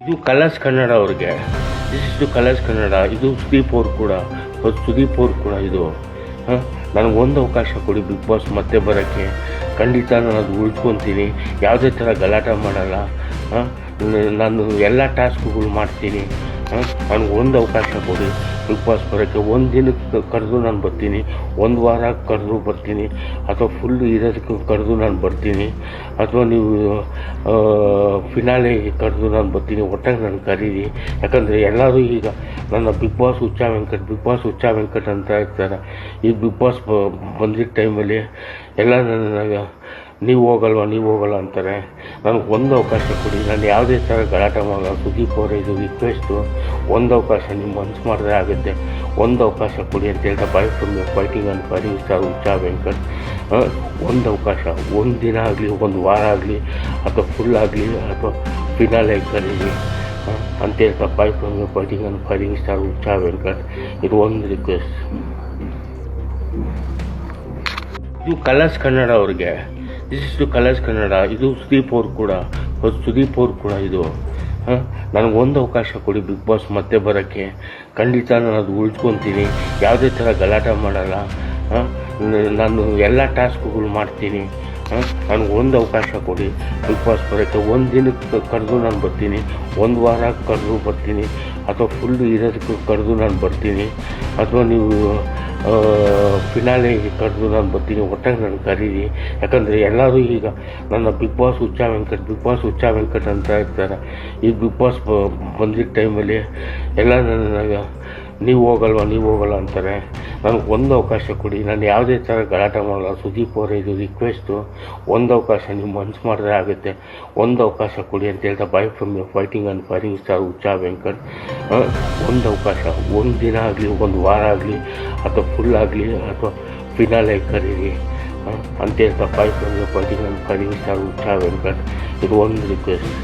ಇದು ಕಲರ್ಸ್ ಕನ್ನಡ ಅವ್ರಿಗೆ. ಇಷ್ಟು ಕಲರ್ಸ್ ಕನ್ನಡ. ಇದು ಸುದೀಪ್ ಅವ್ರು ಕೂಡ ಇದು ನನಗೊಂದು ಅವಕಾಶ ಕೊಡಿ ಬಿಗ್ ಬಾಸ್ ಮತ್ತೆ ಬರೋಕ್ಕೆ. ಖಂಡಿತ ನಾನು ಅದು ಉಳ್ಕೊತೀನಿ. ಯಾವುದೇ ಥರ ಗಲಾಟೆ ಮಾಡಲ್ಲ. ನಾನು ಎಲ್ಲ ಟಾಸ್ಕ್ಗಳು ಮಾಡ್ತೀನಿ. ನನಗೊಂದು ಅವಕಾಶ ಕೊಡಿ ಬಿಗ್ ಬಾಸ್ ಬರೋಕ್ಕೆ. ಒಂದು ದಿನಕ್ಕೆ ಕರೆದು ನಾನು ಬರ್ತೀನಿ, ಒಂದು ವಾರ ಕರೆದು ಬರ್ತೀನಿ, ಅಥವಾ ಫುಲ್ ಇರೋದಕ್ಕೆ ಕರೆದು ನಾನು ಬರ್ತೀನಿ, ಅಥವಾ ನೀವು ಫಿನಾಲೆ ಕರೆದು ನಾನು ಬರ್ತೀನಿ. ಒಟ್ಟಾಗಿ ನಾನು ಕರೀರಿ. ಯಾಕಂದರೆ ಎಲ್ಲರೂ ಈಗ ನನ್ನ ಬಿಗ್ ಬಾಸ್ ಹುಚ್ಚ ವೆಂಕಟ್ ಅಂತ ಇರ್ತಾರೆ. ಈ ಬಿಗ್ ಬಾಸ್ ಬಂದಿದ್ದ ಟೈಮಲ್ಲಿ ಎಲ್ಲ ನನ್ನ ನೀವು ಹೋಗಲ್ವ ಅಂತಾರೆ. ನನಗೆ ಒಂದು ಅವಕಾಶ ಕೊಡಿ. ನಾನು ಯಾವುದೇ ಥರ ಗಲಾಟೆ ಮಾಡಲ್ಲ. ಸುದೀಪ್ ಅವರೇ, ಇದು ರಿಕ್ವೆಸ್ಟು. ಒಂದು ಅವಕಾಶ ನಿಮ್ಮ ಮನ್ಸು ಮಾಡಿದ್ರೆ ಆಗುತ್ತೆ. ಒಂದು ಅವಕಾಶ ಕೊಡಿ ಅಂತ ಹೇಳ್ತಾ bye from fighting and firing star Huccha Venkat. ಒಂದು ಅವಕಾಶ, ಒಂದು ದಿನ ಆಗಲಿ, ಒಂದು ವಾರ ಆಗಲಿ, ಅಥವಾ ಫುಲ್ ಆಗಲಿ, ಅಥವಾ ಫಿನಾಲೆ ಕರೀರಿ ಅಂತ ಹೇಳ್ತಾ bye from fighting and firing star Huccha Venkat. ಇದು ಒಂದು ರಿಕ್ವೆಸ್ಟ್. ಇದು ಕಲರ್ಸ್ ಕನ್ನಡ ಅವ್ರಿಗೆ. ಇಷ್ಟು ಕಲರ್ಸ್ ಕನ್ನಡ. ಇದು ಸುದೀಪ್ ಅವ್ರು ಕೂಡ ಇದು ನನಗೊಂದು ಅವಕಾಶ ಕೊಡಿ ಬಿಗ್ ಬಾಸ್ ಮತ್ತೆ ಬರೋಕ್ಕೆ. ಖಂಡಿತ ನಾನು ಅದು ಉಳ್ಕೊತೀನಿ. ಯಾವುದೇ ಥರ ಗಲಾಟೆ ಮಾಡಲ್ಲ. ನಾನು ಎಲ್ಲ ಟಾಸ್ಕ್ಗಳು ಮಾಡ್ತೀನಿ. ನನಗೊಂದು ಅವಕಾಶ ಕೊಡಿ ಬಿಗ್ ಬಾಸ್ ಬರೋಕ್ಕೆ. ಒಂದು ದಿನಕ್ಕೆ ಕರೆದು ನಾನು ಬರ್ತೀನಿ, ಒಂದು ವಾರ ಕರೆದು ಬರ್ತೀನಿ, ಅಥವಾ ಫುಲ್ ಇರೋದಕ್ಕೆ ಕರೆದು ನಾನು ಬರ್ತೀನಿ, ಅಥವಾ ನೀವು ಫಿನಾಲೆ ಕರೆದು ನಾನು ಬರ್ತೀನಿ. ಒಟ್ಟಾಗಿ ನಾನು ಕರೀರಿ. ಯಾಕಂದರೆ ಎಲ್ಲರೂ ಈಗ ನನ್ನ ಬಿಗ್ ಬಾಸ್ ಹುಚ್ಚ ವೆಂಕಟ್ ಅಂತ ಇರ್ತಾರೆ. ಈ ಬಿಗ್ ಬಾಸ್ ಬಂದಿದ್ದ ಟೈಮಲ್ಲಿ ಎಲ್ಲ ನನ್ನ ನೀವು ಹೋಗಲ್ವ ಅಂತಾರೆ. ನನಗೆ ಒಂದು ಅವಕಾಶ ಕೊಡಿ. ನಾನು ಯಾವುದೇ ಥರ ಗಲಾಟೆ ಮಾಡಲ್ಲ. ಸುದೀಪ್ ಅವರೇ, ಇದು ರಿಕ್ವೆಸ್ಟು. ಒಂದು ಅವಕಾಶ ನಿಮ್ಮ ಮನ್ಸು ಮಾಡಿದ್ರೆ ಆಗುತ್ತೆ. ಒಂದು ಅವಕಾಶ ಕೊಡಿ ಅಂತ ಹೇಳ್ತಾ bye from fighting and firing star Huccha Venkat. ಒಂದು ಅವಕಾಶ, ಒಂದು ದಿನ ಆಗಲಿ, ಒಂದು ವಾರ ಆಗಲಿ, ಅಥವಾ ಫುಲ್ ಆಗಲಿ, ಅಥವಾ ಫಿನಾಲೆ ಕರೀರಿ ಅಂತ ಹೇಳ್ತಾ bye from fighting and firing star Huccha Venkat. ಇದು ಒಂದು ರಿಕ್ವೆಸ್ಟ್.